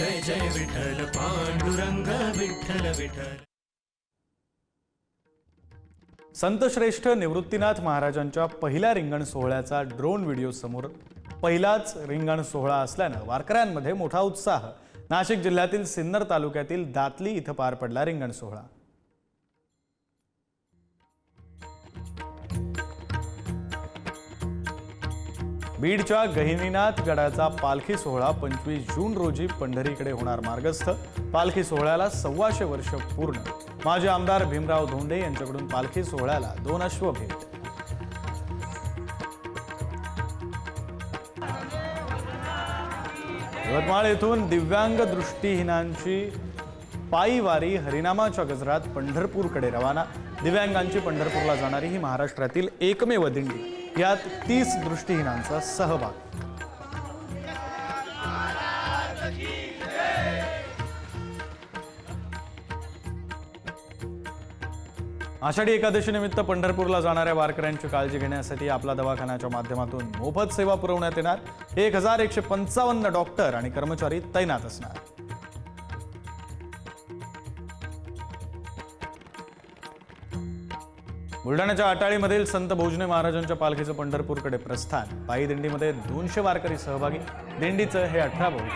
जय जय विठ्ठल पांडुरंग विठ्ठल विठ्ठल। संत श्रेष्ठ निवृत्तीनाथ महाराजांच्या पहिल्या रिंगण सोहळ्याचा ड्रोन व्हिडिओ समोर पहिलाच रिंगण सोहळा असल्यानं वारकऱ्यांमध्ये मोठा उत्साह। नाशिक जिल्ह्यातील सिन्नर तालुक्यातील दातली इथं पार पडला रिंगण सोहळा। बीडच्या गहिनीनाथ गडाचा पालखी सोहळा 25 जून रोजी पंढरीकडे होणार मार्गस्थ। पालखी सोहळ्याला 125 वर्ष पूर्ण। माजी आमदार भीमराव धोंडे यांच्याकडून पालखी सोहळ्याला 2 अश्व भेट। यवतमाळ येथून दिव्यांग दृष्टीहीनांची पायी वारी हरिनामाच्या गजरात पंढरपूरकडे रवाना। दिव्यांगांची पंढरपूरला जाणारी ही महाराष्ट्रातील एकमेव दिंडी। यात 30 दृष्टीहीनांचा सहभाग। आषाढी एकादशी निमित्त पंढरपूरला जाणाऱ्या वारकऱ्यांची काळजी घेण्यासाठी आपला दवाखान्याच्या माध्यमातून मोफत सेवा पुरवण्यात येणार। 1155 डॉक्टर आणि कर्मचारी तैनात असणार। बुलढाण्याच्या आटाळीमधील संत भोजने महाराजांच्या पालखीचं पंढरपूरकडे प्रस्थान। पायी दिंडीमध्ये 200 वारकरी सहभागी। दिंडीचं हे 18 वर्ष।